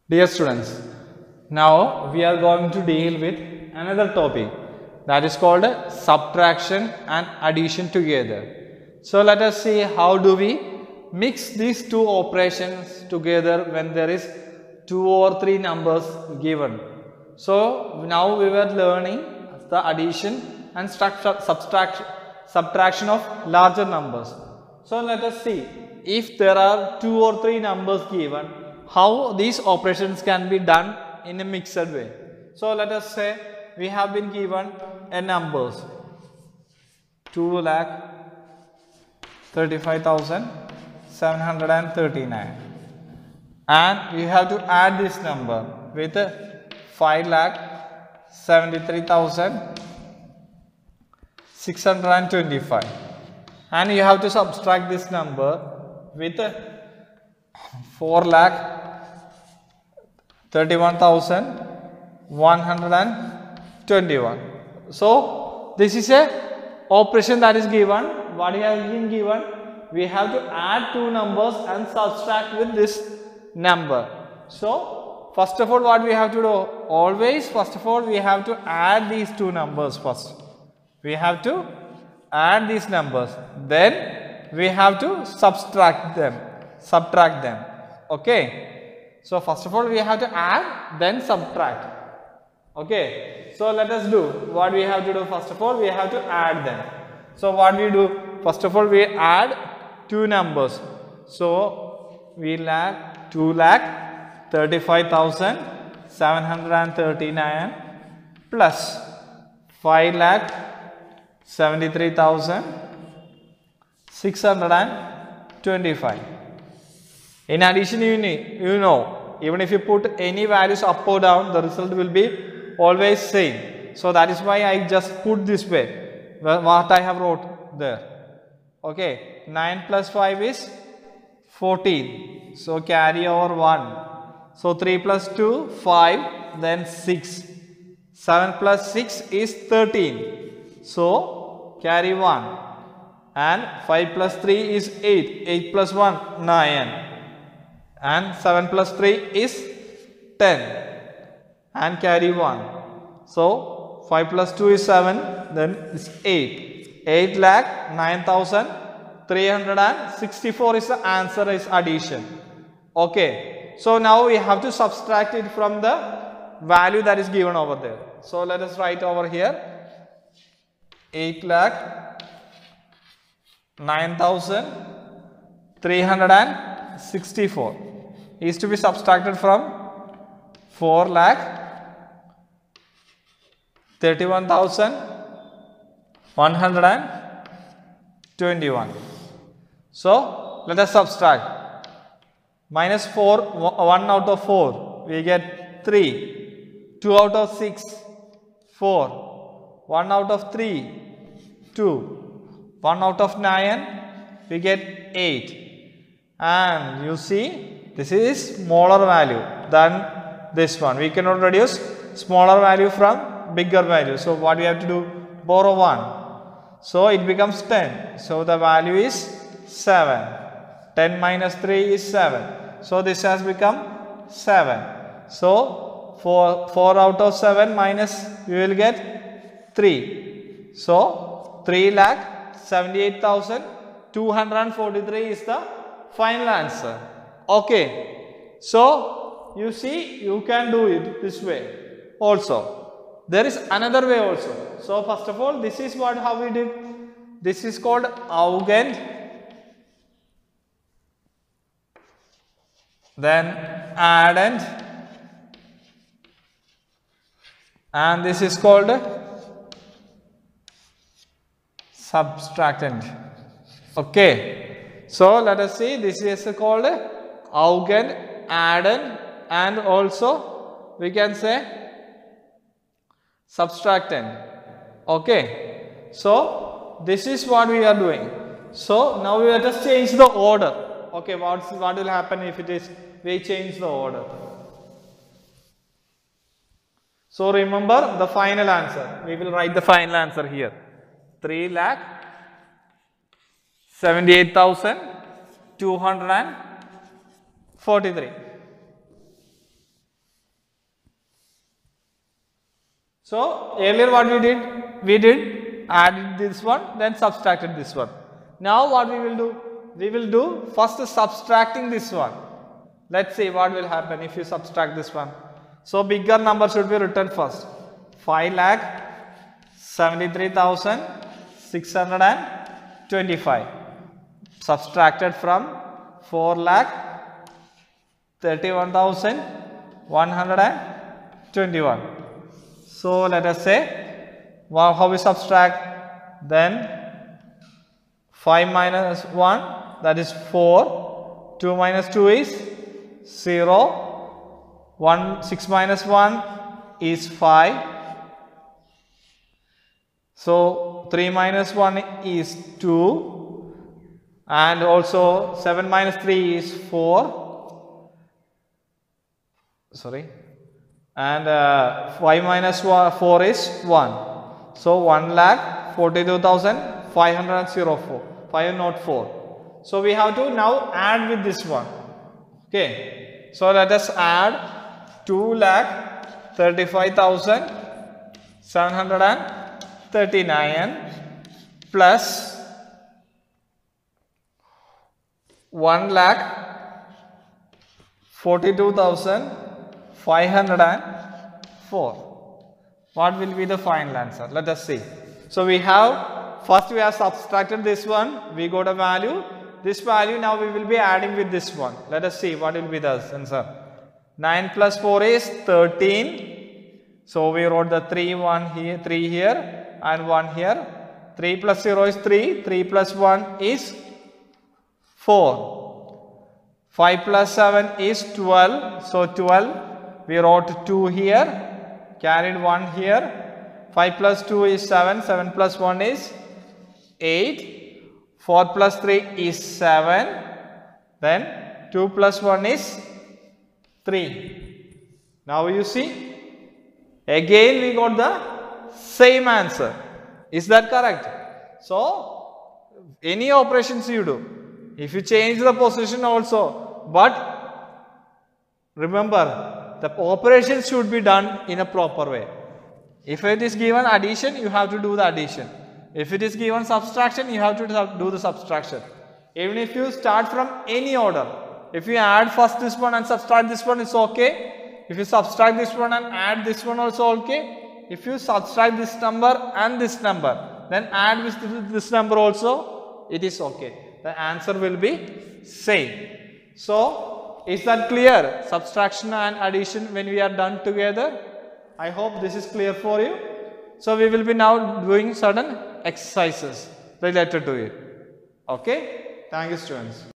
Dear students, now we are going to deal with another topic that is called subtraction and addition together. So let us see how do we mix these two operations together when there is two or three numbers given. So now we were learning the addition and subtraction of larger numbers. So let us see if there are two or three numbers given, how these operations can be done in a mixed way. So let us say we have been given a numbers 2,35,739 and you have to add this number with 5,73,625 and you have to subtract this number with 4,31,121. So this is a operation that is given. What has been given? We have to add two numbers and subtract with this number. So first of all, what we have to do? Always first of all we have to add these two numbers first. We have to add these numbers, then we have to subtract them. Okay, so first of all we have to add, then subtract. Okay, so let us do what we have to do. First of all we have to add them. So what we do? First of all we add two numbers. So we lack 2,35,739 plus 5,73,625. In addition, you know, even if you put any values up or down, the result will be always same. So that is why I just put this way, what I have wrote there. Okay, 9 plus 5 is 14. So carry over 1. So 3 plus 2, 5, then 6. 7 plus 6 is 13. So carry 1. And 5 plus 3 is 8. 8 plus 1, 9. And 7 plus 3 is 10 and carry 1. So 5 plus 2 is 7, then it's 8. 8,09,364 is the answer, is addition. Okay, so now we have to subtract it from the value that is given over there. So let us write over here 8,09,364 is to be subtracted from 4,31,121. So let us subtract. Minus 4, 1 out of 4, we get 3. 2 out of 6, 4. 1 out of 3, 2. 1 out of 9, we get 8. And you see, this is smaller value than this one. We cannot reduce smaller value from bigger value. So what we have to do? Borrow 1. So it becomes 10. So the value is 7. 10 minus 3 is 7. So this has become 7. So 4 out of 7 minus, we will get 3. So 3,78,243 is the final answer. Okay. So you see, you can do it this way also. There is another way also. So first of all, this is how we did. This is called augend, then addend, and this is called subtractand. Okay, so let us see, this is called augend, addend, and also we can say subtractand. Okay, so this is what we are doing. So now we let us change the order. Okay, what will happen if it is we change the order? So remember the final answer. We will write the final answer here. 3,78,243. So earlier what we did? We did added this one, then subtracted this one. Now what we will do? We will do first subtracting this one. Let's see what will happen if you subtract this one. So bigger number should be written first. 5,73,625 subtracted from 4,31,121. So let us say, well, how we subtract? Then 5 minus 1, that is 4. 2 minus 2 is 0. 6 minus 1 is 5. So 3 minus 1 is 2. And also 7 minus 3 is 4. Sorry. And 5 minus 4 is 1. So 1,42,504. So we have to now add with this one. Okay. So let us add 2,35,739 plus 1,42,504. What will be the final answer? Let us see. So we have, first we have subtracted this one, we got a value. This value now we will be adding with this one. Let us see what will be the answer. 9 plus 4 is 13. So we wrote the 3 here and 1 here. 3 plus 0 is 3. 3 plus 1 is 4. 5 plus 7 is 12. So 12, we wrote 2 here. Carried 1 here. 5 plus 2 is 7. 7 plus 1 is 8. 4 plus 3 is 7. Then 2 plus 1 is 3. Now you see, again we got the same answer. Is that correct? So any operations you do, if you change the position also, but remember the operations should be done in a proper way. If it is given addition, you have to do the addition. If it is given subtraction, you have to do the subtraction. Even if you start from any order, if you add first this one and subtract this one, it's okay. If you subtract this one and add this one, also okay. If you subtract this number and this number, then add with this number also, it is okay. The answer will be same. So is that clear? Subtraction and addition when we are done together. I hope this is clear for you. So we will be now doing certain exercises related to it. Okay. Thank you, students.